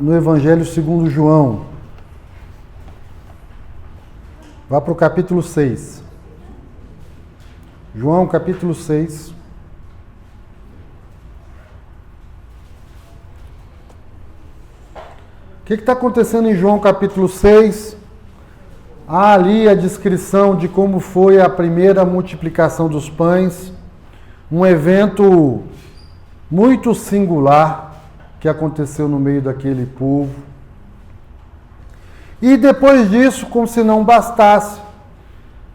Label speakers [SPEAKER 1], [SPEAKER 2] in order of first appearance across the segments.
[SPEAKER 1] No Evangelho segundo João. Vá para o capítulo 6. João, capítulo 6. O que está acontecendo em João, capítulo 6? Há ali a descrição de como foi a primeira multiplicação dos pães. Um evento muito singular que aconteceu no meio daquele povo. E depois disso, como se não bastasse,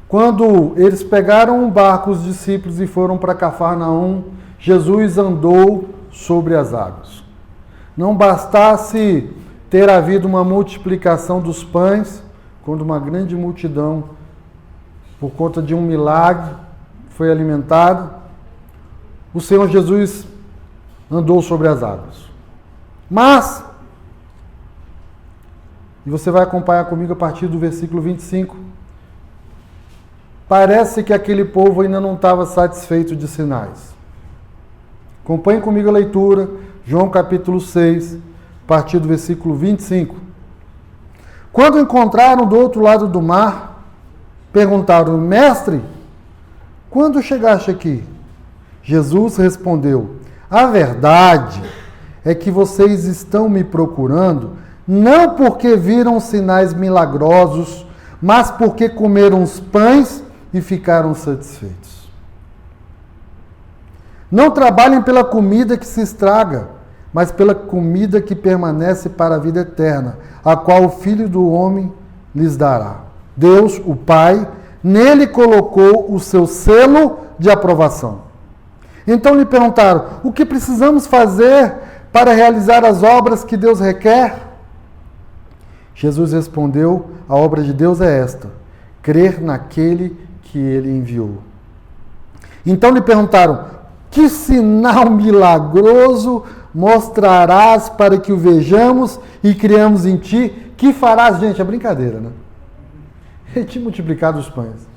[SPEAKER 1] quando eles pegaram um barco, os discípulos, e foram para Cafarnaum, Jesus andou sobre as águas. Não bastasse ter havido uma multiplicação dos pães, quando uma grande multidão, por conta de um milagre, foi alimentada, o Senhor Jesus andou sobre as águas. Mas, e você vai acompanhar comigo a partir do versículo 25, parece que aquele povo ainda não estava satisfeito de sinais. Acompanhe comigo a leitura, João capítulo 6, a partir do versículo 25. Quando encontraram do outro lado do mar, perguntaram: Mestre, quando chegaste aqui? Jesus respondeu: A verdade é que vocês estão me procurando, não porque viram sinais milagrosos, mas porque comeram os pães e ficaram satisfeitos. Não trabalhem pela comida que se estraga, mas pela comida que permanece para a vida eterna, a qual o Filho do Homem lhes dará. Deus, o Pai, nele colocou o seu selo de aprovação. Então lhe perguntaram: o que precisamos fazer para realizar as obras que Deus requer? Jesus respondeu: a obra de Deus é esta, crer naquele que ele enviou. Então lhe perguntaram: que sinal milagroso mostrarás para que o vejamos e criamos em ti? Que farás? Gente, é brincadeira, né? Ele tinha multiplicado os pães.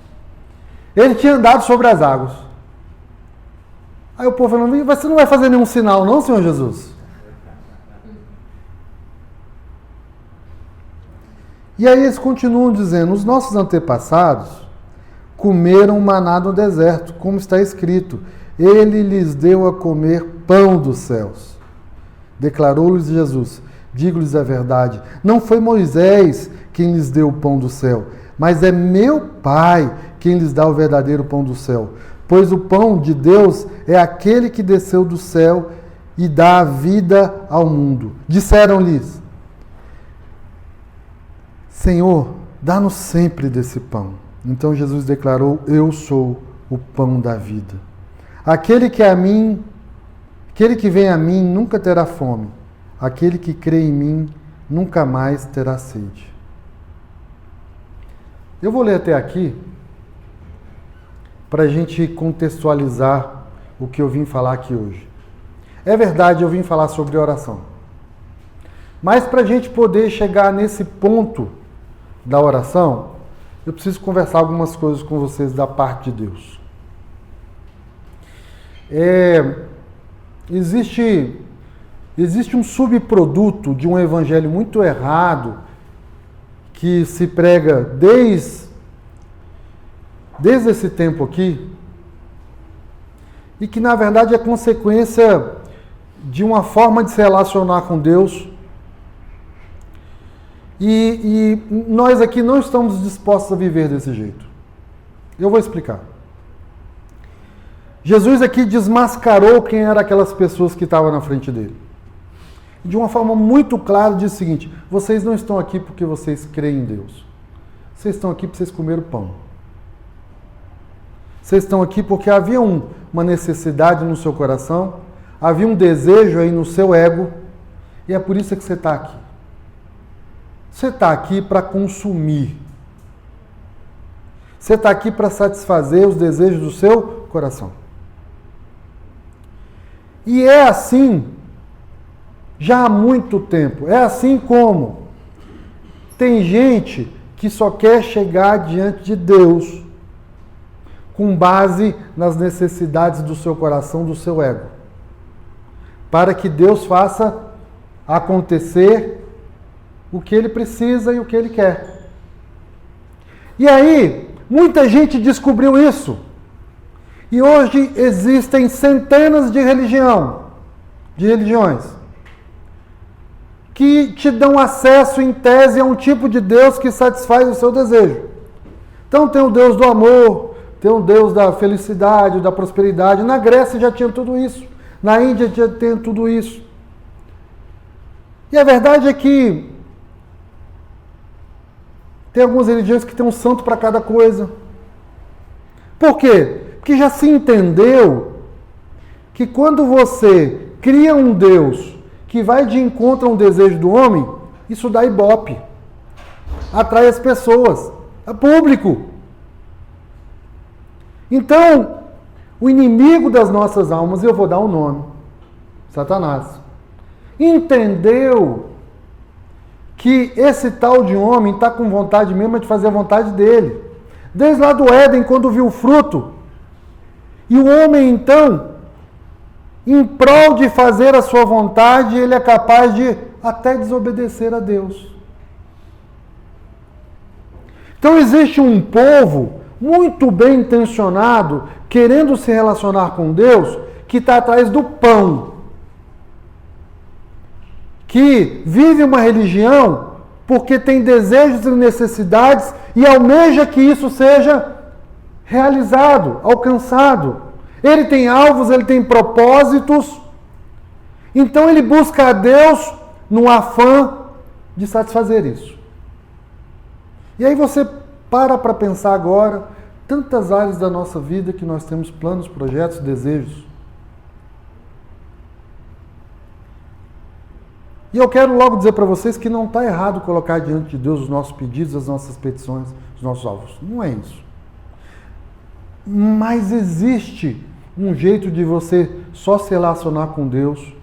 [SPEAKER 1] Ele tinha andado sobre as águas. Aí o povo falando: você não vai fazer nenhum sinal não, Senhor Jesus? E aí eles continuam dizendo: os nossos antepassados comeram maná no deserto, como está escrito, ele lhes deu a comer pão dos céus. Declarou-lhes Jesus: digo-lhes a verdade, não foi Moisés quem lhes deu o pão do céu, mas é meu Pai quem lhes dá o verdadeiro pão do céu. Pois o pão de Deus é aquele que desceu do céu e dá a vida ao mundo. Disseram-lhes: Senhor, dá-nos sempre desse pão. Então Jesus declarou: eu sou o pão da vida. Aquele que vem a mim nunca terá fome. Aquele que crê em mim nunca mais terá sede. Eu vou ler até aqui para a gente contextualizar o que eu vim falar aqui hoje. É verdade, eu vim falar sobre oração. Mas para a gente poder chegar nesse ponto da oração, eu preciso conversar algumas coisas com vocês da parte de Deus. Existe um subproduto de um evangelho muito errado que se prega desde esse tempo aqui e que na verdade é consequência de uma forma de se relacionar com Deus. E nós aqui não estamos dispostos a viver desse jeito. Eu vou explicar. Jesus aqui desmascarou quem eram aquelas pessoas que estavam na frente dele. De uma forma muito clara, diz o seguinte: vocês não estão aqui porque vocês creem em Deus. Vocês estão aqui porque vocês comeram pão. Vocês estão aqui porque havia uma necessidade no seu coração, havia um desejo aí no seu ego, e é por isso que você está aqui. Você está aqui para consumir. Você está aqui para satisfazer os desejos do seu coração. E é assim já há muito tempo. É assim como tem gente que só quer chegar diante de Deus com base nas necessidades do seu coração, do seu ego, para que Deus faça acontecer o que ele precisa e o que ele quer. E aí, muita gente descobriu isso. E hoje existem centenas de religiões, que te dão acesso, em tese, a um tipo de Deus que satisfaz o seu desejo. Então tem o Deus do amor, tem o Deus da felicidade, da prosperidade. Na Grécia já tinha tudo isso. Na Índia já tem tudo isso. E a verdade é que tem algumas religiões que tem um santo para cada coisa. Por quê? Porque já se entendeu que quando você cria um Deus que vai de encontro a um desejo do homem, isso dá ibope. Atrai as pessoas, é público. Então, o inimigo das nossas almas, eu vou dar um nome, Satanás, entendeu que esse tal de homem está com vontade mesmo de fazer a vontade dele. Desde lá do Éden, quando viu o fruto. E o homem, então, em prol de fazer a sua vontade, ele é capaz de até desobedecer a Deus. Então existe um povo muito bem intencionado, querendo se relacionar com Deus, que está atrás do pão. Que vive uma religião porque tem desejos e necessidades e almeja que isso seja realizado, alcançado. Ele tem alvos, ele tem propósitos. Então ele busca a Deus no afã de satisfazer isso. E aí você para pensar agora tantas áreas da nossa vida que nós temos planos, projetos, desejos. E eu quero logo dizer para vocês que não está errado colocar diante de Deus os nossos pedidos, as nossas petições, os nossos alvos. Não é isso. Mas existe um jeito de você só se relacionar com Deus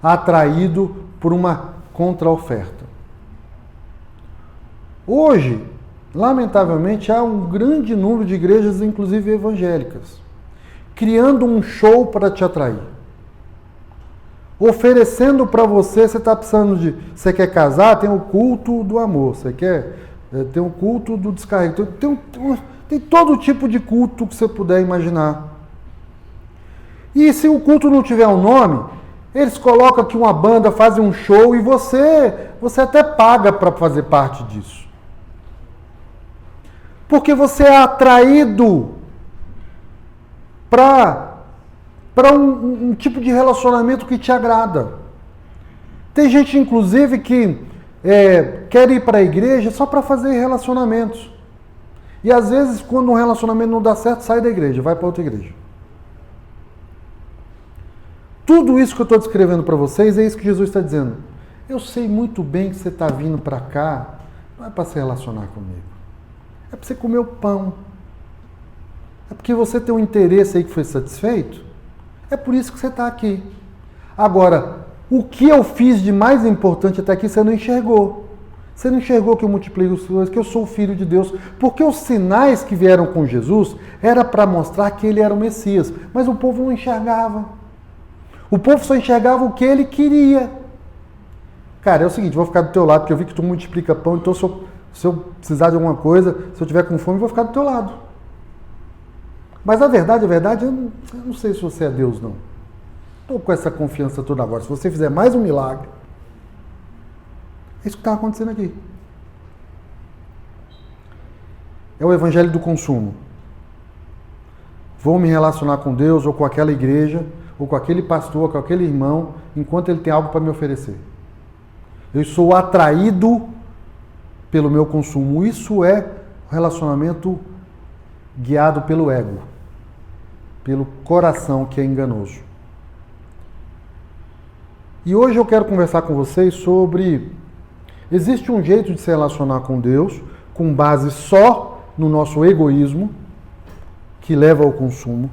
[SPEAKER 1] atraído por uma contra-oferta. Hoje, lamentavelmente, há um grande número de igrejas, inclusive evangélicas, criando um show para te atrair. Oferecendo para você, você está precisando de... Você quer casar? Tem o culto do amor. Você quer... Tem o culto do descarrego. Tem todo tipo de culto que você puder imaginar. E se o culto não tiver um nome, eles colocam aqui uma banda, fazem um show e você até paga para fazer parte disso. Porque você é atraído para um tipo de relacionamento que te agrada. Tem gente, inclusive, que quer ir para a igreja só para fazer relacionamentos. E às vezes, quando um relacionamento não dá certo, sai da igreja, vai para outra igreja. Tudo isso que eu estou descrevendo para vocês é isso que Jesus está dizendo. Eu sei muito bem que você está vindo para cá, não é para se relacionar comigo. É para você comer o pão. É porque você tem um interesse aí que foi satisfeito. É por isso que você está aqui. Agora, o que eu fiz de mais importante até aqui, você não enxergou. Você não enxergou que eu multiplico as coisas, que eu sou o Filho de Deus. Porque os sinais que vieram com Jesus era para mostrar que ele era o Messias. Mas o povo não enxergava. O povo só enxergava o que ele queria. Cara, é o seguinte, vou ficar do teu lado, porque eu vi que tu multiplica pão, então se eu precisar de alguma coisa, se eu tiver com fome, eu vou ficar do teu lado. Mas a verdade, eu não sei se você é Deus, não. Estou com essa confiança toda agora. Se você fizer mais um milagre, é isso que está acontecendo aqui. É o evangelho do consumo. Vou me relacionar com Deus, ou com aquela igreja, ou com aquele pastor, ou com aquele irmão, enquanto ele tem algo para me oferecer. Eu sou atraído pelo meu consumo. Isso é relacionamento guiado pelo ego, pelo coração que é enganoso. E hoje eu quero conversar com vocês sobre... Existe um jeito de se relacionar com Deus com base só no nosso egoísmo, que leva ao consumo.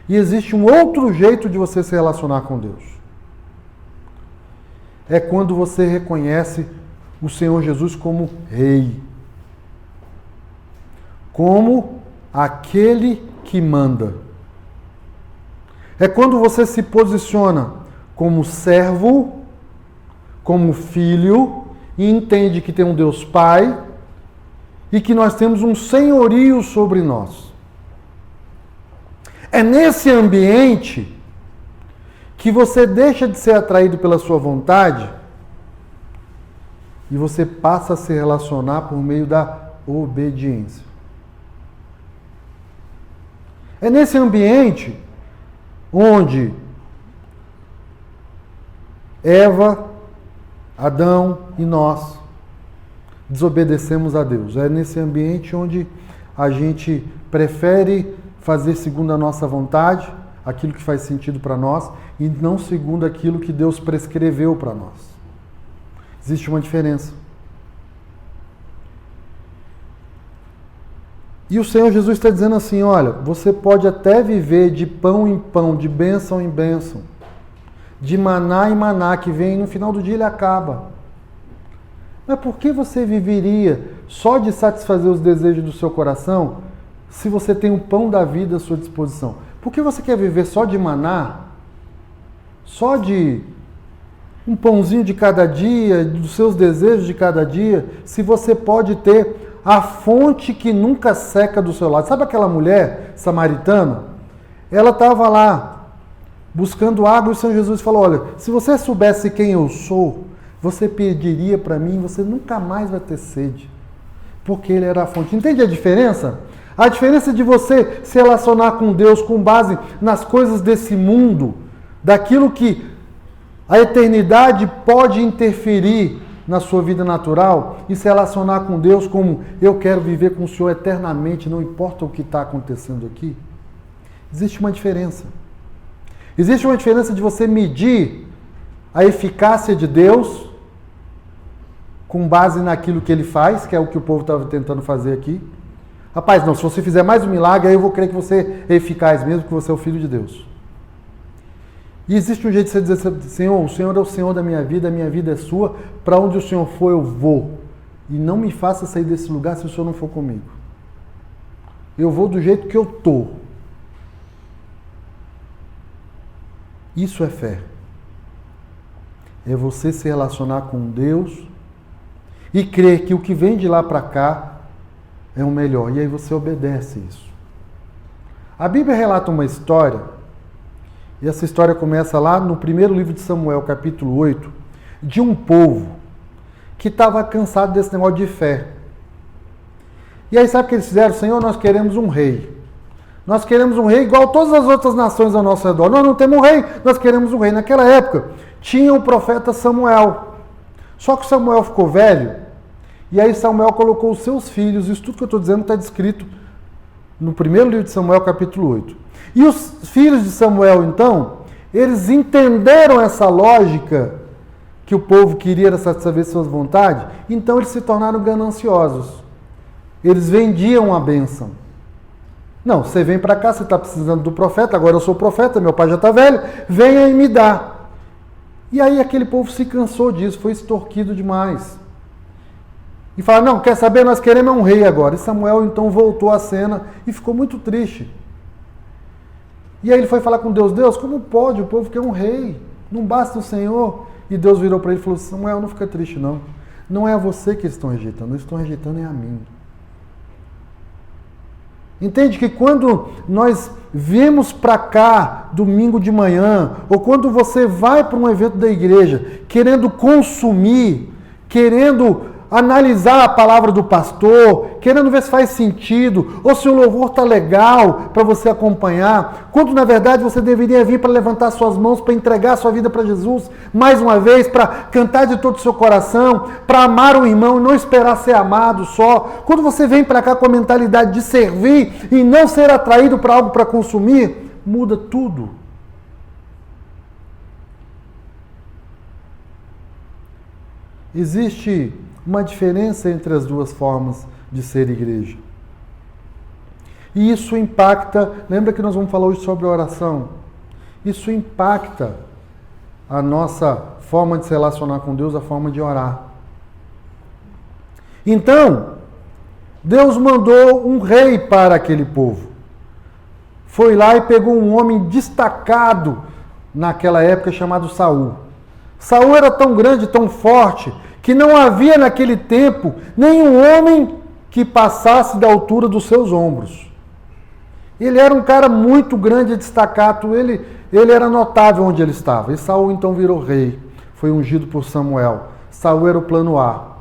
[SPEAKER 1] E existe um outro jeito de você se relacionar com Deus. É quando você reconhece o Senhor Jesus como Rei. Como aquele que manda. É quando você se posiciona como servo como filho e entende que tem um Deus Pai e que nós temos um senhorio sobre nós. É nesse ambiente que você deixa de ser atraído pela sua vontade e você passa a se relacionar por meio da obediência. É nesse ambiente onde Eva, Adão e nós desobedecemos a Deus. É nesse ambiente onde a gente prefere fazer segundo a nossa vontade, aquilo que faz sentido para nós, e não segundo aquilo que Deus prescreveu para nós. Existe uma diferença. E o Senhor Jesus está dizendo assim, olha, você pode até viver de pão em pão, de bênção em bênção, de maná em maná, que vem no final do dia ele acaba. Mas por que você viveria só de satisfazer os desejos do seu coração se você tem o pão da vida à sua disposição? Por que você quer viver só de maná? Só de um pãozinho de cada dia, dos seus desejos de cada dia, se você pode ter a fonte que nunca seca do seu lado? Sabe aquela mulher samaritana? Ela estava lá buscando água e o Senhor Jesus falou, olha, se você soubesse quem eu sou, você pediria para mim, você nunca mais vai ter sede, porque ele era a fonte. Entende a diferença? A diferença de você se relacionar com Deus com base nas coisas desse mundo, daquilo que a eternidade pode interferir na sua vida natural, e se relacionar com Deus como eu quero viver com o Senhor eternamente, não importa o que está acontecendo aqui. Existe uma diferença. Existe uma diferença de você medir a eficácia de Deus com base naquilo que Ele faz, que é o que o povo estava tentando fazer aqui. Rapaz, não, se você fizer mais um milagre, aí eu vou crer que você é eficaz mesmo, que você é o Filho de Deus. E existe um jeito de você dizer, Senhor, o Senhor é o Senhor da minha vida é sua, para onde o Senhor for eu vou. E não me faça sair desse lugar se o Senhor não for comigo. Eu vou do jeito que eu estou. Isso é fé. É você se relacionar com Deus e crer que o que vem de lá para cá é o melhor. E aí você obedece isso. A Bíblia relata uma história, e essa história começa lá no primeiro livro de Samuel, capítulo 8, de um povo que estava cansado desse negócio de fé. E aí sabe o que eles fizeram? Senhor, nós queremos um rei. Nós queremos um rei igual todas as outras nações ao nosso redor. Nós não temos um rei, nós queremos um rei. Naquela época, tinha o profeta Samuel. Só que Samuel ficou velho, e aí Samuel colocou os seus filhos, isso tudo que eu estou dizendo está descrito no primeiro livro de Samuel, capítulo 8. E os filhos de Samuel, então, eles entenderam essa lógica que o povo queria satisfazer suas vontades, então eles se tornaram gananciosos. Eles vendiam a bênção. Não, você vem para cá, você está precisando do profeta, agora eu sou profeta, meu pai já está velho, venha e me dá. E aí aquele povo se cansou disso, foi extorquido demais. E fala, não, quer saber, nós queremos um rei agora. E Samuel então voltou à cena e ficou muito triste. E aí ele foi falar com Deus, Deus, como pode? O povo quer um rei, não basta o Senhor. E Deus virou para ele e falou, Samuel, não fica triste não. Não é a você que eles estão rejeitando, eles estão rejeitando é a mim. Entende que quando nós viemos para cá domingo de manhã, ou quando você vai para um evento da igreja, querendo consumir, querendo analisar a palavra do pastor, querendo ver se faz sentido, ou se o louvor está legal para você acompanhar, quando na verdade você deveria vir para levantar suas mãos, para entregar sua vida para Jesus, mais uma vez, para cantar de todo o seu coração, para amar o irmão e não esperar ser amado só. Quando você vem para cá com a mentalidade de servir e não ser atraído para algo para consumir, muda tudo. Existe uma diferença entre as duas formas de ser igreja. E isso impacta, lembra que nós vamos falar hoje sobre oração? Isso impacta a nossa forma de se relacionar com Deus, a forma de orar. Então, Deus mandou um rei para aquele povo. Foi lá e pegou um homem destacado naquela época chamado Saul. Saul era tão grande, tão forte, que não havia naquele tempo nenhum homem que passasse da altura dos seus ombros. Ele era um cara muito grande e destacado, ele era notável onde ele estava. E Saul então virou rei, foi ungido por Samuel. Saul era o plano A.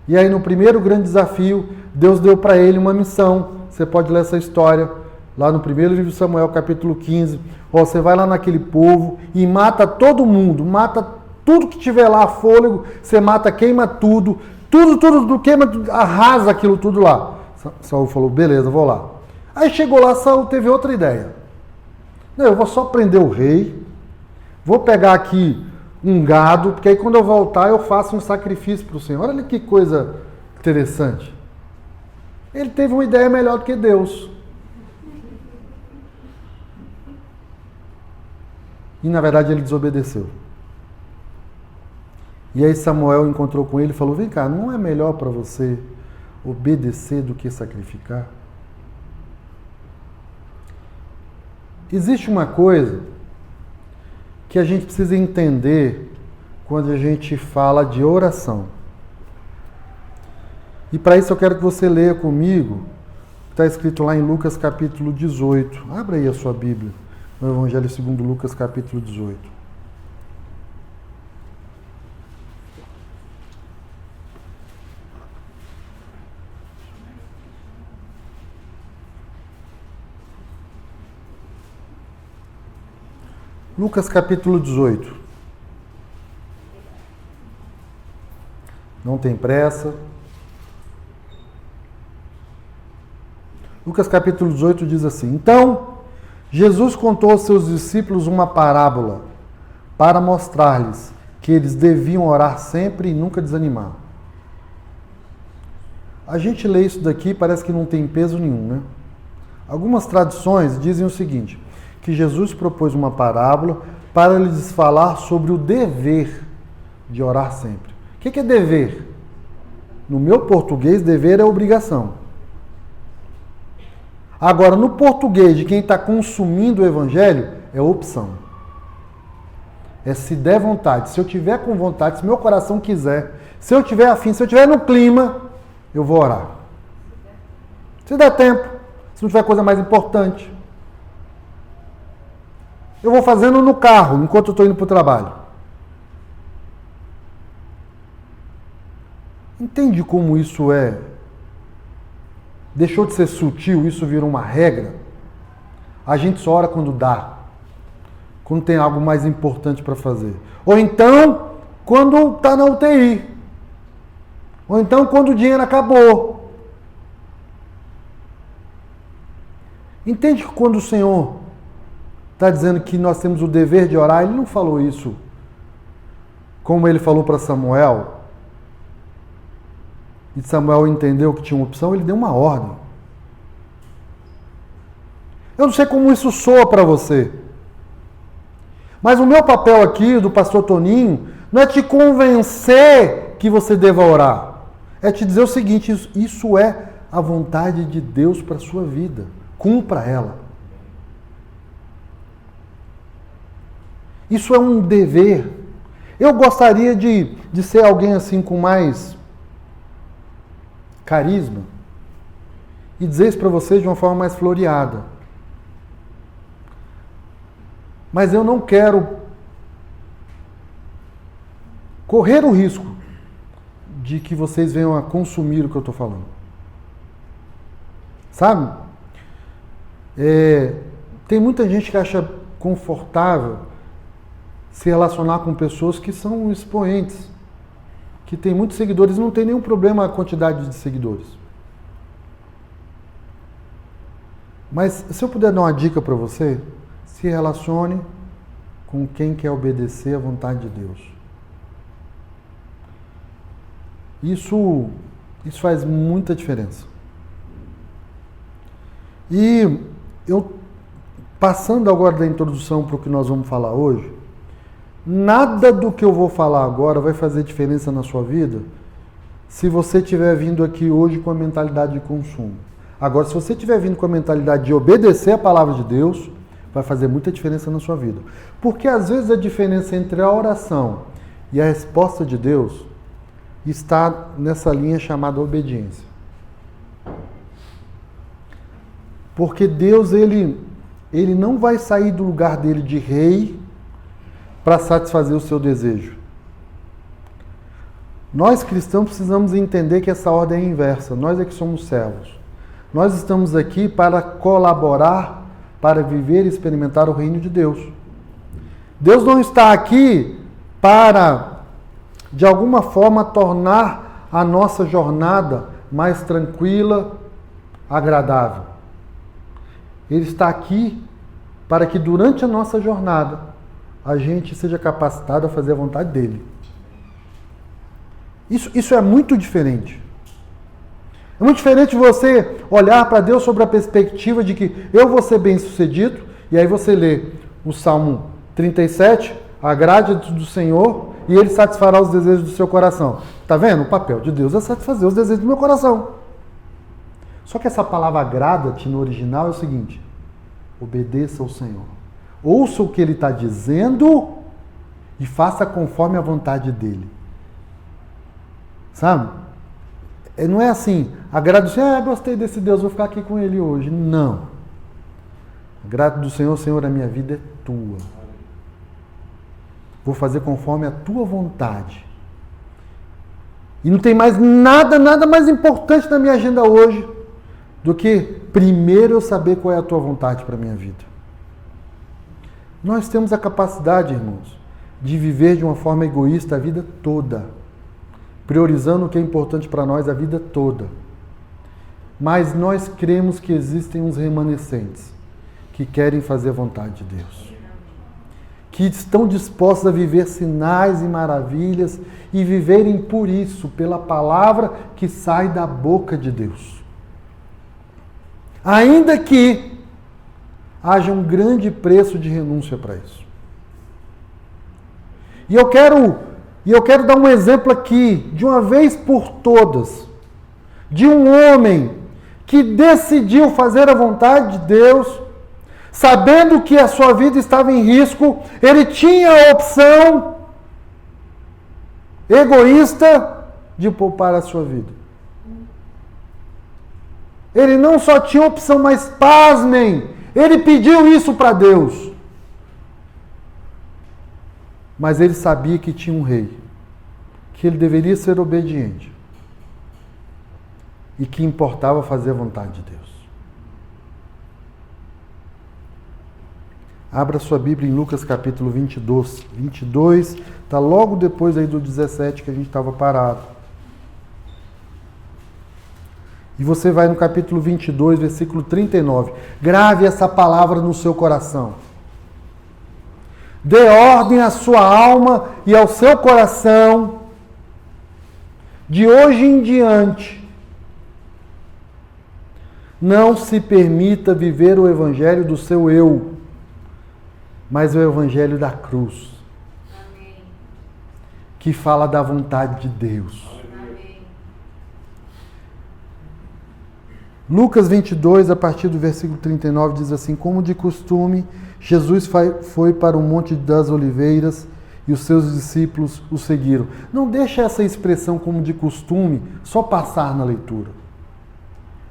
[SPEAKER 1] E aí no primeiro grande desafio, Deus deu para ele uma missão. Você pode ler essa história lá no primeiro livro de Samuel, capítulo 15. Você vai lá naquele povo e mata todo mundo, mata tudo que tiver lá, fôlego, você mata, queima tudo, tudo queima, arrasa aquilo tudo lá. Saul falou, beleza, vou lá. Aí chegou lá, Saul teve outra ideia. Não, eu vou só prender o rei, vou pegar aqui um gado, porque aí quando eu voltar eu faço um sacrifício para o Senhor. Olha que coisa interessante. Ele teve uma ideia melhor do que Deus. E na verdade ele desobedeceu. E aí Samuel encontrou com ele e falou, vem cá, não é melhor para você obedecer do que sacrificar? Existe uma coisa que a gente precisa entender quando a gente fala de oração. E para isso eu quero que você leia comigo, está escrito lá em Lucas capítulo 18. Abra aí a sua Bíblia, no Evangelho segundo Lucas capítulo 18. Lucas capítulo 18. Não tem pressa. Lucas capítulo 18 diz assim: Então, Jesus contou aos seus discípulos uma parábola para mostrar-lhes que eles deviam orar sempre e nunca desanimar. A gente lê isso daqui, parece que não tem peso nenhum, né? Algumas tradições dizem o seguinte, que Jesus propôs uma parábola para lhes falar sobre o dever de orar sempre. O que é dever? No meu português, dever é obrigação. Agora, no português de quem está consumindo o Evangelho, é opção. É se der vontade, se eu tiver com vontade, se meu coração quiser, se eu tiver afim, se eu tiver no clima, eu vou orar. Se der tempo, se não tiver coisa mais importante. Eu vou fazendo no carro, enquanto eu estou indo para o trabalho. Entende como isso é? Deixou de ser sutil, isso virou uma regra. A gente só ora quando dá. Quando tem algo mais importante para fazer. Ou então, quando está na UTI. Ou então, quando o dinheiro acabou. Entende que quando o Senhor está dizendo que nós temos o dever de orar, ele não falou isso como ele falou para Samuel. E Samuel entendeu que tinha uma opção, ele deu uma ordem. Eu não sei como isso soa para você. Mas o meu papel aqui, do pastor Toninho, não é te convencer que você deva orar. É te dizer o seguinte, isso é a vontade de Deus para a sua vida. Cumpra ela. Isso é um dever. Eu gostaria de ser alguém assim com mais carisma e dizer isso para vocês de uma forma mais floreada. Mas eu não quero correr o risco de que vocês venham a consumir o que eu estou falando. Sabe? Tem muita gente que acha confortável se relacionar com pessoas que são expoentes, que tem muitos seguidores, não tem nenhum problema a quantidade de seguidores. Mas se eu puder dar uma dica para você, se relacione com quem quer obedecer à vontade de Deus. Isso faz muita diferença. E eu, passando agora da introdução para o que nós vamos falar hoje, nada do que eu vou falar agora vai fazer diferença na sua vida se você estiver vindo aqui hoje com a mentalidade de consumo. Agora, se você estiver vindo com a mentalidade de obedecer a palavra de Deus, vai fazer muita diferença na sua vida. Porque às vezes a diferença entre a oração e a resposta de Deus está nessa linha chamada obediência. Porque Deus, ele não vai sair do lugar dele de rei para satisfazer o seu desejo. Nós cristãos precisamos entender que essa ordem é inversa. Nós é que somos servos. Nós estamos aqui para colaborar, para viver e experimentar o reino de Deus. Deus não está aqui para, de alguma forma, tornar a nossa jornada mais tranquila, agradável. Ele está aqui para que durante a nossa jornada a gente seja capacitado a fazer a vontade dele. Isso é muito diferente. É muito diferente você olhar para Deus sobre a perspectiva de que eu vou ser bem-sucedido, e aí você lê o Salmo 37, agrade do Senhor e Ele satisfará os desejos do seu coração. Está vendo? O papel de Deus é satisfazer os desejos do meu coração. Só que essa palavra agrada-te no original é o seguinte: obedeça ao Senhor. Ouça o que Ele está dizendo e faça conforme a vontade dEle. Sabe? Não é assim, agrado do Senhor, gostei desse Deus, vou ficar aqui com Ele hoje. Não. Agrado do Senhor, Senhor, a minha vida é tua. Vou fazer conforme a tua vontade. E não tem mais nada mais importante na minha agenda hoje do que primeiro eu saber qual é a tua vontade para a minha vida. Nós temos a capacidade, irmãos, de viver de uma forma egoísta a vida toda, priorizando o que é importante para nós a vida toda. Mas nós cremos que existem uns remanescentes que querem fazer a vontade de Deus, que estão dispostos a viver sinais e maravilhas e viverem por isso, pela palavra que sai da boca de Deus. Ainda que haja um grande preço de renúncia para isso. E eu quero dar um exemplo aqui, de uma vez por todas, de um homem que decidiu fazer a vontade de Deus, sabendo que a sua vida estava em risco. Ele tinha a opção egoísta de poupar a sua vida. Ele não só tinha opção, mas pasmem, ele pediu isso para Deus. Mas ele sabia que tinha um rei, que ele deveria ser obediente e que importava fazer a vontade de Deus. Abra sua Bíblia em Lucas capítulo 22. 22, está logo depois aí do 17 que a gente estava parado. E você vai no capítulo 22, versículo 39. Grave essa palavra no seu coração. Dê ordem à sua alma e ao seu coração, de hoje em diante. Não se permita viver o evangelho do seu eu, mas o evangelho da cruz. Amém. Que fala da vontade de Deus. Amém. Lucas 22, a partir do versículo 39, diz assim: como de costume, Jesus foi para o Monte das Oliveiras e os seus discípulos o seguiram. Não deixa essa expressão como de costume só passar na leitura.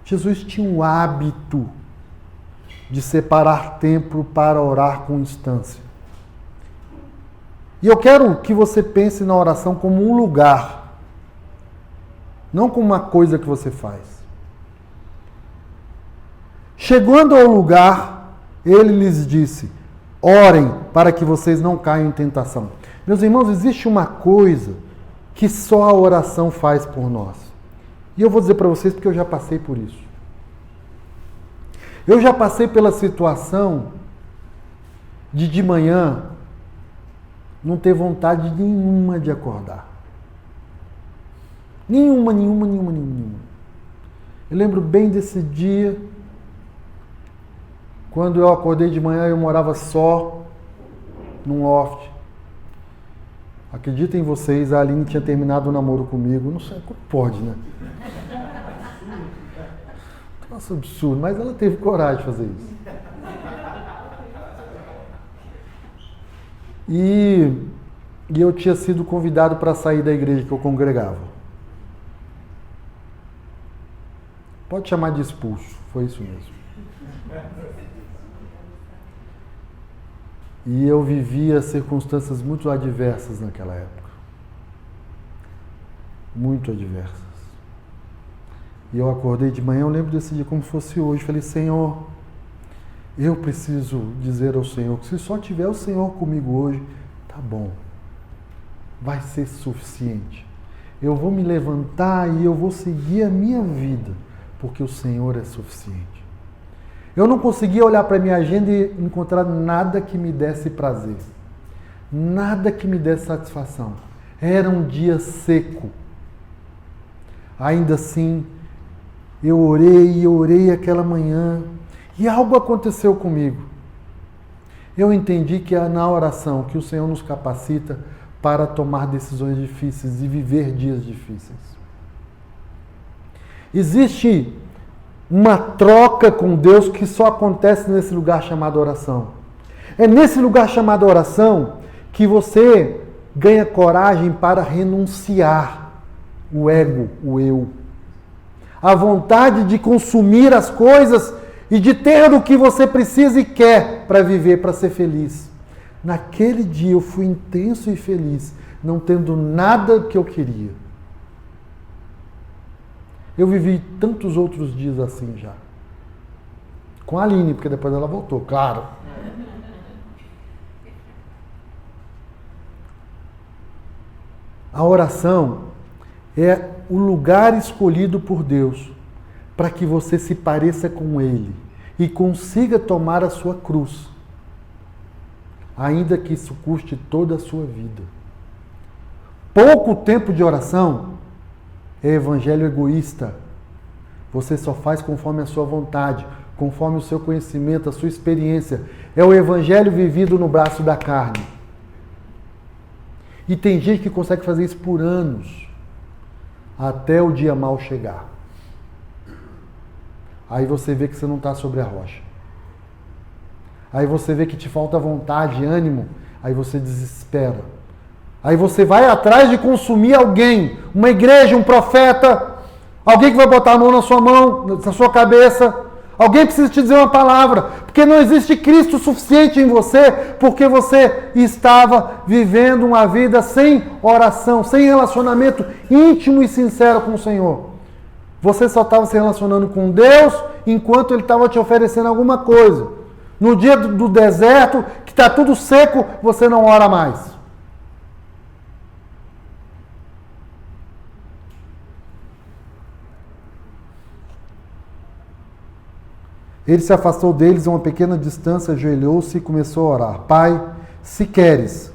[SPEAKER 1] Jesus tinha um hábito de separar tempo para orar com instância. E eu quero que você pense na oração como um lugar, não como uma coisa que você faz. Chegando ao lugar, ele lhes disse: orem para que vocês não caiam em tentação. Meus irmãos, existe uma coisa que só a oração faz por nós. E eu vou dizer para vocês porque eu já passei por isso. Eu já passei pela situação de manhã não ter vontade nenhuma de acordar. Nenhuma. Eu lembro bem desse dia, quando eu acordei de manhã, eu morava só, num loft. Acreditem vocês, a Aline tinha terminado o namoro comigo. Não sei como pode, né? Nossa, absurdo, mas ela teve coragem de fazer isso. E eu tinha sido convidado para sair da igreja que eu congregava. Pode chamar de expulso, foi isso mesmo. E eu vivia circunstâncias muito adversas naquela época. Muito adversas. E eu acordei de manhã, eu lembro desse dia como se fosse hoje. Falei, Senhor, eu preciso dizer ao Senhor que se só tiver o Senhor comigo hoje, tá bom. Vai ser suficiente. Eu vou me levantar e eu vou seguir a minha vida, porque o Senhor é suficiente. Eu não conseguia olhar para a minha agenda e encontrar nada que me desse prazer. Nada que me desse satisfação. Era um dia seco. Ainda assim, eu orei aquela manhã e algo aconteceu comigo. Eu entendi que é na oração que o Senhor nos capacita para tomar decisões difíceis e viver dias difíceis. Existe uma troca com Deus que só acontece nesse lugar chamado oração. É nesse lugar chamado oração que você ganha coragem para renunciar o ego, o eu. A vontade de consumir as coisas e de ter o que você precisa e quer para viver, para ser feliz. Naquele dia eu fui intenso e feliz, não tendo nada que eu queria. Eu vivi tantos outros dias assim já. Com a Aline, porque depois ela voltou, claro. A oração é o lugar escolhido por Deus para que você se pareça com Ele e consiga tomar a sua cruz, ainda que isso custe toda a sua vida. Pouco tempo de oração é evangelho egoísta. Você só faz conforme a sua vontade, conforme o seu conhecimento, a sua experiência. É o evangelho vivido no braço da carne. E tem gente que consegue fazer isso por anos, até o dia mau chegar. Aí você vê que você não está sobre a rocha. Aí você vê que te falta vontade, ânimo, aí você desespera. Aí você vai atrás de consumir alguém, uma igreja, um profeta, alguém que vai botar a mão, na sua cabeça, alguém precisa te dizer uma palavra, porque não existe Cristo suficiente em você, porque você estava vivendo uma vida sem oração, sem relacionamento íntimo e sincero com o Senhor. Você só estava se relacionando com Deus enquanto Ele estava te oferecendo alguma coisa. No dia do deserto, que está tudo seco, você não ora mais. Ele se afastou deles a uma pequena distância, ajoelhou-se e começou a orar. Pai, se queres,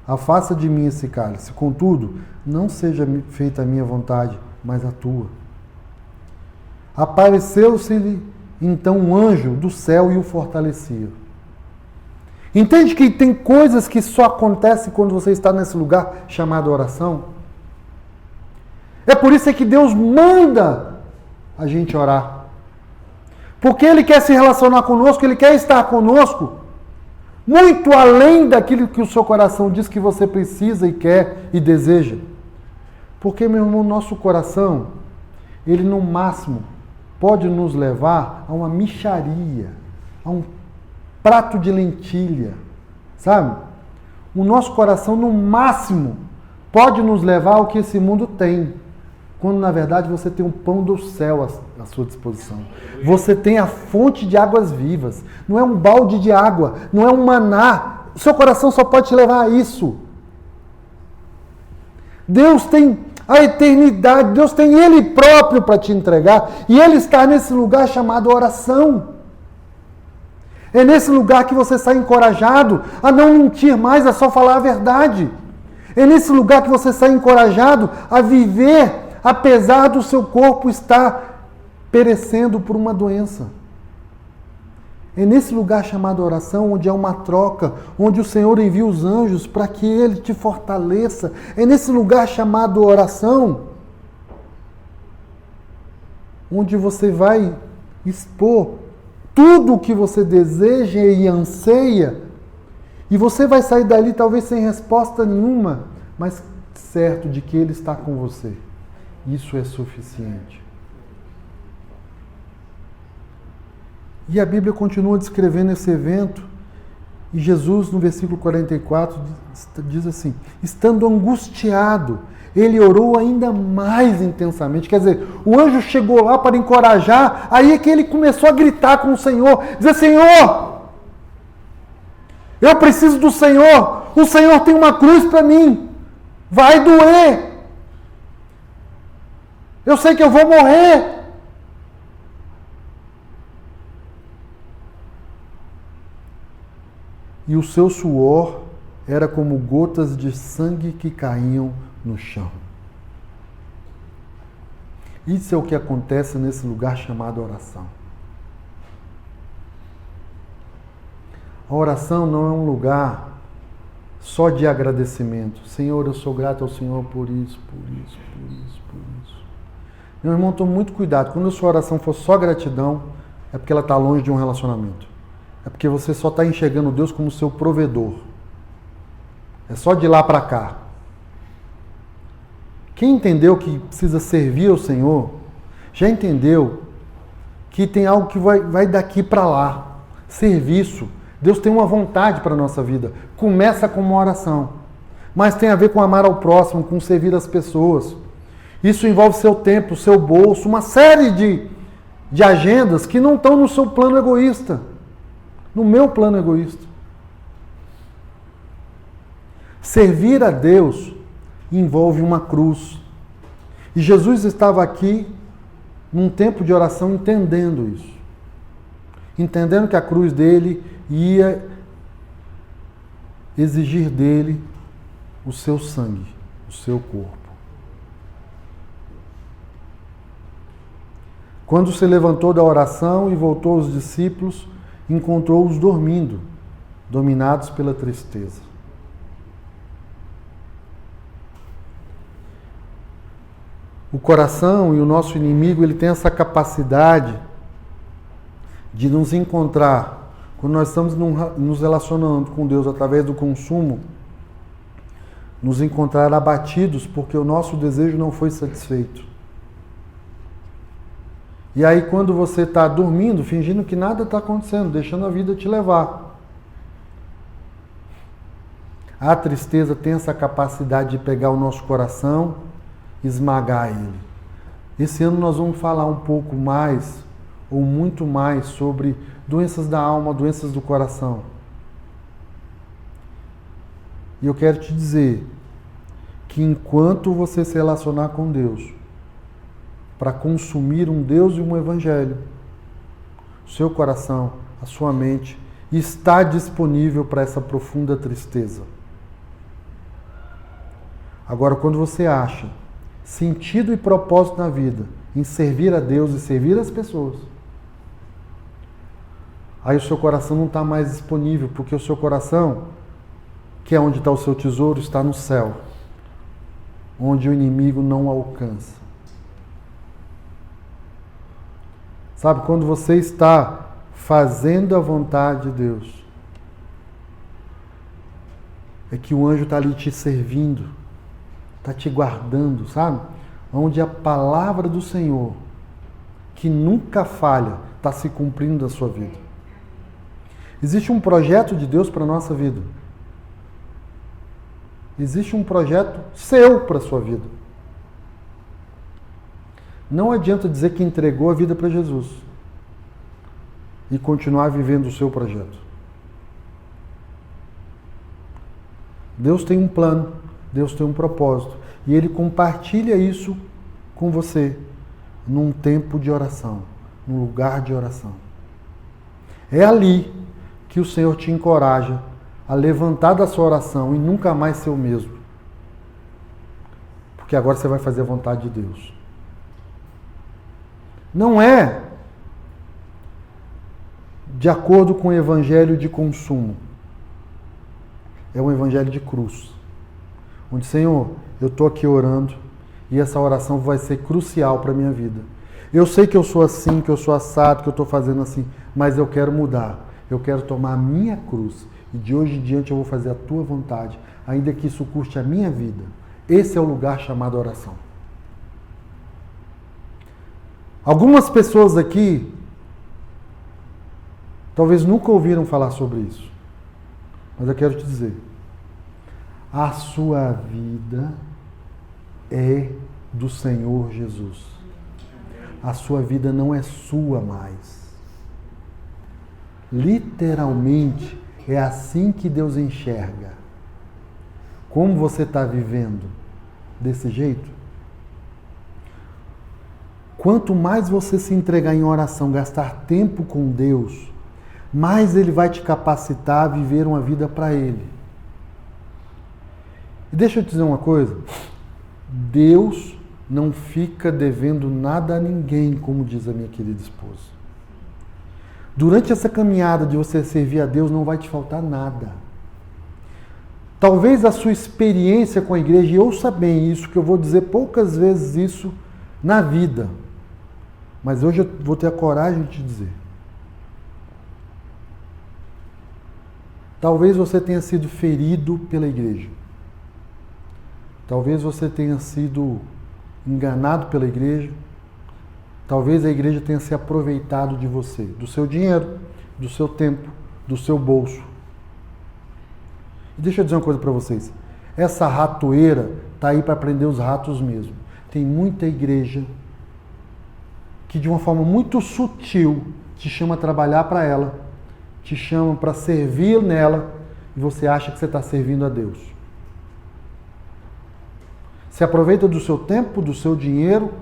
[SPEAKER 1] afasta de mim esse cálice. Contudo, não seja feita a minha vontade, mas a tua. Apareceu-se-lhe então um anjo do céu e o fortalecia. Entende que tem coisas que só acontecem quando você está nesse lugar chamado oração? É por isso que Deus manda a gente orar. Porque Ele quer se relacionar conosco, Ele quer estar conosco, muito além daquilo que o seu coração diz que você precisa e quer e deseja. Porque, meu irmão, nosso coração, ele no máximo pode nos levar a uma mixaria, a um prato de lentilha, sabe? O nosso coração, no máximo, pode nos levar ao que esse mundo tem, quando na verdade você tem um pão do céu à sua disposição. Você tem a fonte de águas vivas, não é um balde de água, não é um maná. O seu coração só pode te levar a isso. Deus tem a eternidade, Deus tem Ele próprio para te entregar, e Ele está nesse lugar chamado oração. É nesse lugar que você sai encorajado a não mentir mais, a só falar a verdade. É nesse lugar que você sai encorajado a viver, apesar do seu corpo estar perecendo por uma doença. É nesse lugar chamado oração, onde há uma troca, onde o Senhor envia os anjos para que Ele te fortaleça. É nesse lugar chamado oração, onde você vai expor tudo o que você deseja e anseia, E você vai sair dali talvez sem resposta nenhuma, mas certo de que Ele está com você. Isso é suficiente. E a Bíblia continua descrevendo esse evento, e Jesus, no versículo 44, diz assim: estando angustiado, ele orou ainda mais intensamente. Quer dizer, o anjo chegou lá para encorajar, aí é que ele começou a gritar com o Senhor, dizer: Senhor, eu preciso do Senhor, o Senhor tem uma cruz para mim, vai doer, eu sei que eu vou morrer. E o seu suor era como gotas de sangue que caíam no chão. Isso é o que acontece nesse lugar chamado oração. A oração não é um lugar só de agradecimento. Senhor, eu sou grato ao Senhor por isso, por isso, por isso, por isso. Meu irmão, tome muito cuidado. Quando a sua oração for só gratidão, é porque ela está longe de um relacionamento. É porque você só está enxergando Deus como seu provedor. É só de lá para cá. Quem entendeu que precisa servir ao Senhor, já entendeu que tem algo que vai daqui para lá. Serviço. Deus tem uma vontade para a nossa vida. Começa com uma oração. Mas tem a ver com amar ao próximo, com servir as pessoas. Isso envolve seu tempo, seu bolso, uma série de agendas que não estão no seu plano egoísta. No meu plano egoísta. Servir a Deus envolve uma cruz. E Jesus estava aqui num tempo de oração entendendo isso. Entendendo que a cruz dele ia exigir dele o seu sangue, o seu corpo. Quando se levantou da oração e voltou aos discípulos, encontrou-os dormindo, dominados pela tristeza. O coração e o nosso inimigo, ele tem essa capacidade de nos encontrar, quando nós estamos nos relacionando com Deus através do consumo, nos encontrar abatidos porque o nosso desejo não foi satisfeito. E aí quando você está dormindo, fingindo que nada está acontecendo, deixando a vida te levar. A tristeza tem essa capacidade de pegar o nosso coração, esmagar ele. Esse ano nós vamos falar um pouco mais, ou muito mais, sobre doenças da alma, doenças do coração. E eu quero te dizer que enquanto você se relacionar com Deus, para consumir um Deus e um Evangelho, o seu coração, a sua mente, está disponível para essa profunda tristeza. Agora, quando você acha sentido e propósito na vida em servir a Deus e servir as pessoas, aí o seu coração não está mais disponível, porque o seu coração, que é onde está o seu tesouro, está no céu, onde o inimigo não alcança. Sabe, quando você está fazendo a vontade de Deus, é que o anjo está ali te servindo, está te guardando, sabe? Onde a palavra do Senhor, que nunca falha, está se cumprindo da sua vida. Existe um projeto de Deus para a nossa vida. Existe um projeto seu para a sua vida. Não adianta dizer que entregou a vida para Jesus e continuar vivendo o seu projeto. Deus tem um plano, Deus tem um propósito, e Ele compartilha isso com você num tempo de oração, num lugar de oração. É ali que o Senhor te encoraja a levantar da sua oração e nunca mais ser o mesmo. Porque agora você vai fazer a vontade de Deus. Não é de acordo com o evangelho de consumo. É um evangelho de cruz. Onde, Senhor, eu estou aqui orando e essa oração vai ser crucial para a minha vida. Eu sei que eu sou assim, que eu sou assado, que eu estou fazendo assim, mas eu quero mudar. Eu quero tomar a minha cruz e de hoje em diante eu vou fazer a tua vontade, ainda que isso custe a minha vida. Esse é o lugar chamado oração. Algumas pessoas aqui talvez nunca ouviram falar sobre isso, mas eu quero te dizer, a sua vida é do Senhor Jesus. A sua vida não é sua mais. Literalmente, é assim que Deus enxerga. Como você está vivendo? Desse jeito? Quanto mais você se entregar em oração, gastar tempo com Deus, mais Ele vai te capacitar a viver uma vida para Ele. E deixa eu te dizer uma coisa. Deus não fica devendo nada a ninguém, como diz a minha querida esposa. Durante essa caminhada de você servir a Deus, não vai te faltar nada. Talvez a sua experiência com a igreja, e ouça bem isso, que eu vou dizer poucas vezes isso na vida, mas hoje eu vou ter a coragem de te dizer. Talvez você tenha sido ferido pela igreja. Talvez você tenha sido enganado pela igreja. Talvez a igreja tenha se aproveitado de você, do seu dinheiro, do seu tempo, do seu bolso. E deixa eu dizer uma coisa para vocês. Essa ratoeira está aí para prender os ratos mesmo. Tem muita igreja que de uma forma muito sutil te chama a trabalhar para ela, te chama para servir nela, e você acha que você está servindo a Deus. Se aproveita do seu tempo, do seu dinheiro,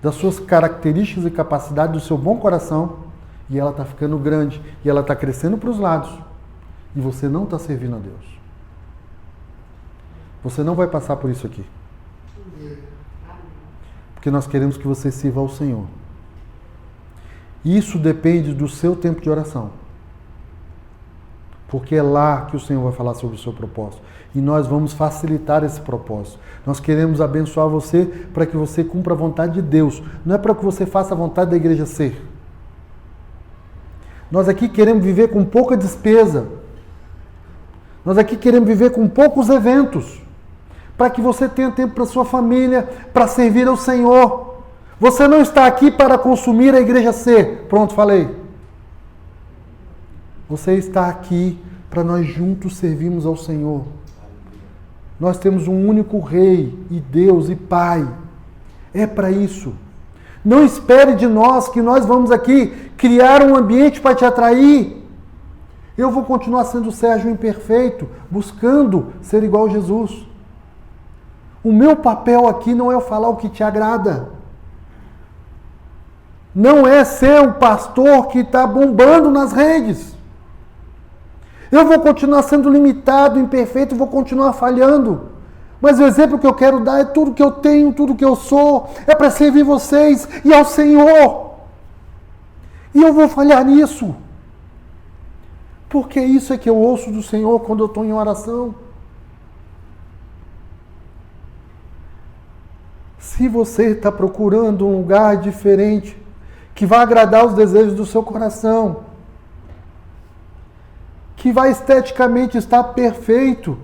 [SPEAKER 1] das suas características e capacidades, do seu bom coração, e ela está ficando grande, e ela está crescendo para os lados, e você não está servindo a Deus. Você não vai passar por isso aqui. Porque nós queremos que você sirva ao Senhor. Isso depende do seu tempo de oração. Porque é lá que o Senhor vai falar sobre o seu propósito. E nós vamos facilitar esse propósito. Nós queremos abençoar você para que você cumpra a vontade de Deus. Não é para que você faça a vontade da igreja ser. Nós aqui queremos viver com pouca despesa. Nós aqui queremos viver com poucos eventos. Para que você tenha tempo para sua família, para servir ao Senhor. Você não está aqui para consumir a igreja ser. Pronto, falei. Você está aqui para nós juntos servirmos ao Senhor. Nós temos um único Rei e Deus e Pai. É para isso. Não espere de nós que nós vamos aqui criar um ambiente para te atrair. Eu vou continuar sendo o Sérgio imperfeito, buscando ser igual a Jesus. O meu papel aqui não é falar o que te agrada. Não é ser o pastor que está bombando nas redes. Eu vou continuar sendo limitado, imperfeito, vou continuar falhando. Mas o exemplo que eu quero dar é tudo que eu tenho, tudo que eu sou, é para servir vocês e ao Senhor. E eu vou falhar nisso. Porque isso é que eu ouço do Senhor quando eu estou em oração. Se você está procurando um lugar diferente, que vai agradar os desejos do seu coração, que vai esteticamente estar perfeito,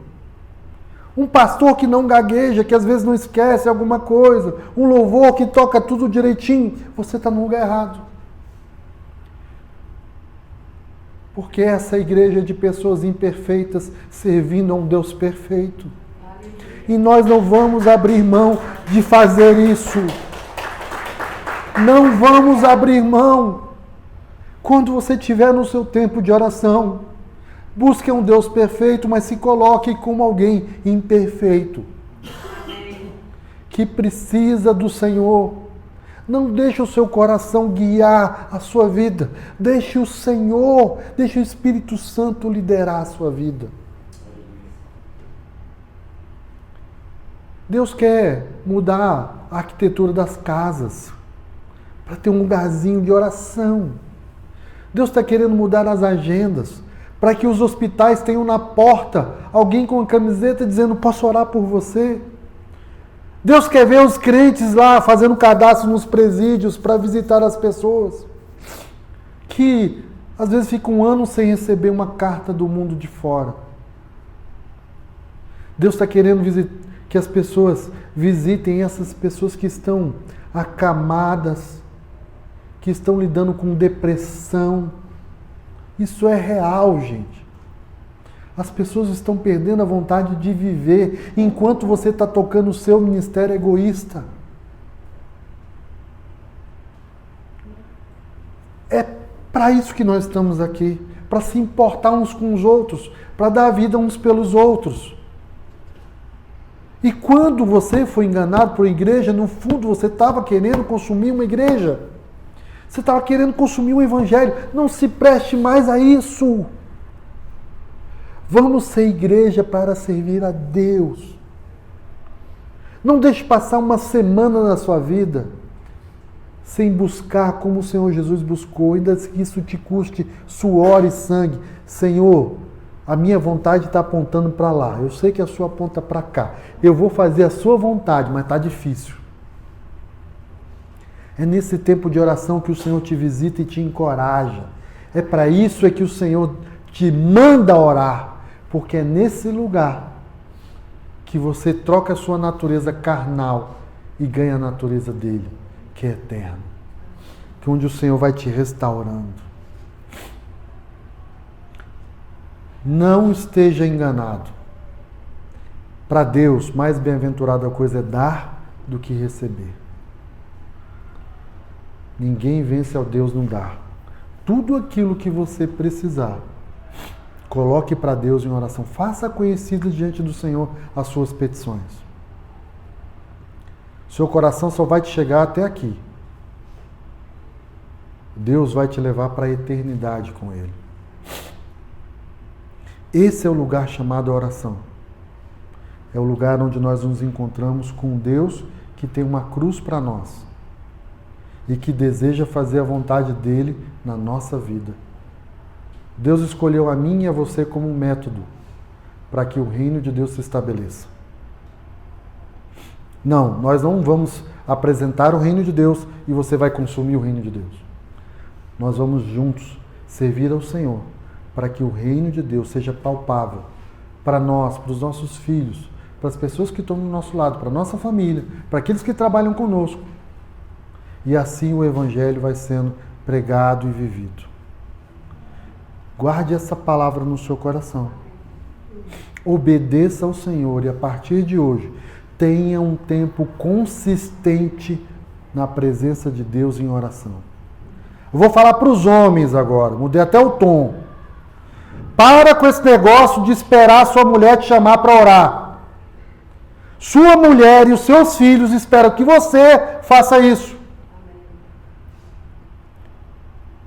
[SPEAKER 1] um pastor que não gagueja, que às vezes não esquece alguma coisa, um louvor que toca tudo direitinho, você está no lugar errado. Porque essa igreja é de pessoas imperfeitas servindo a um Deus perfeito. E nós não vamos abrir mão de fazer isso. Não vamos abrir mão. Quando você estiver no seu tempo de oração, busque um Deus perfeito, mas se coloque como alguém imperfeito. Que precisa do Senhor. Não deixe o seu coração guiar a sua vida. Deixe o Senhor, deixe o Espírito Santo liderar a sua vida. Deus quer mudar a arquitetura das casas para ter um lugarzinho de oração. Deus está querendo mudar as agendas para que os hospitais tenham na porta alguém com uma camiseta dizendo: posso orar por você? Deus quer ver os crentes lá fazendo cadastro nos presídios para visitar as pessoas. Que Às vezes fica um ano sem receber uma carta do mundo de fora. Deus está querendo que as pessoas visitem essas pessoas que estão acamadas, que estão lidando com depressão. Isso é real, gente. As pessoas estão perdendo a vontade de viver enquanto você está tocando o seu ministério egoísta. É para isso que nós estamos aqui, para se importar uns com os outros, para dar vida uns pelos outros. E quando você foi enganado por igreja, no fundo você estava querendo consumir uma igreja. Você estava querendo consumir um evangelho. Não se preste mais a isso. Vamos ser igreja para servir a Deus. Não deixe passar uma semana na sua vida sem buscar como o Senhor Jesus buscou, ainda que isso te custe suor e sangue. Senhor, a minha vontade está apontando para lá. Eu sei que a sua aponta para cá. Eu vou fazer a sua vontade, mas está difícil. É nesse tempo de oração que o Senhor te visita e te encoraja. É para isso é que o Senhor te manda orar. Porque é nesse lugar que você troca a sua natureza carnal e ganha a natureza dele, que é eterno. Que é onde o Senhor vai te restaurando. Não esteja enganado. Para Deus, mais bem-aventurada coisa é dar do que receber. Ninguém vence ao Deus não dar. Tudo aquilo que você precisar, coloque para Deus em oração. Faça conhecidas diante do Senhor as suas petições. Seu coração só vai te chegar até aqui. Deus vai te levar para a eternidade com Ele. Esse é o lugar chamado oração. É o lugar onde nós nos encontramos com Deus que tem uma cruz para nós e que deseja fazer a vontade dele na nossa vida. Deus escolheu a mim e a você como um método para que o reino de Deus se estabeleça. Não, nós não vamos apresentar o reino de Deus e você vai consumir o reino de Deus. Nós vamos juntos servir ao Senhor para que o reino de Deus seja palpável para nós, para os nossos filhos, para as pessoas que estão do nosso lado, para a nossa família, para aqueles que trabalham conosco. E assim o Evangelho vai sendo pregado e vivido. Guarde essa palavra no seu coração. Obedeça ao Senhor e a partir de hoje tenha um tempo consistente na presença de Deus em oração. Eu vou falar para os homens agora, mudei até o tom. Para com esse negócio de esperar sua mulher te chamar para orar. Sua mulher e os seus filhos esperam que você faça isso.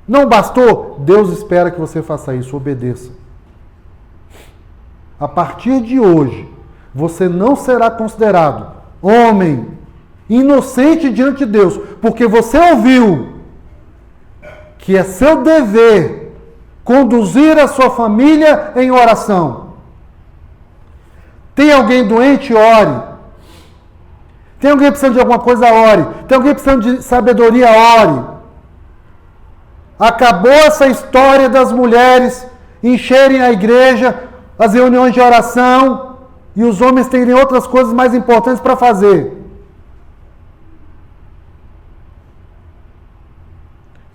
[SPEAKER 1] Não bastou? Deus espera que você faça isso, obedeça. A partir de hoje, você não será considerado homem inocente diante de Deus, porque você ouviu que é seu dever conduzir a sua família em oração. Tem alguém doente? Ore. Tem alguém precisando de alguma coisa? Ore. Tem alguém precisando de sabedoria? Ore. Acabou essa história das mulheres encherem a igreja, as reuniões de oração, e os homens terem outras coisas mais importantes para fazer.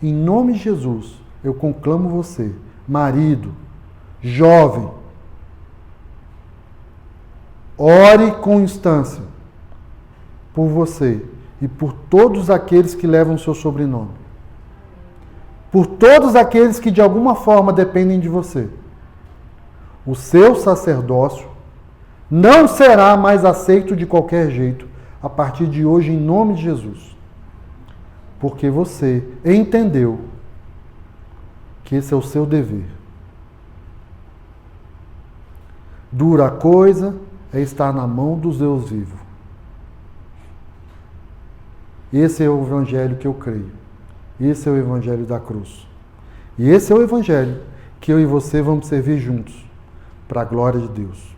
[SPEAKER 1] Em nome de Jesus, eu conclamo você, marido, jovem, ore com instância por você e por todos aqueles que levam o seu sobrenome. Por todos aqueles que de alguma forma dependem de você. O seu sacerdócio não será mais aceito de qualquer jeito a partir de hoje, em nome de Jesus. Porque você entendeu que esse é o seu dever. Dura coisa é estar na mão do Deus vivo. Esse é o evangelho que eu creio. Esse é o evangelho da cruz. E esse é o evangelho que eu e você vamos servir juntos, para a glória de Deus.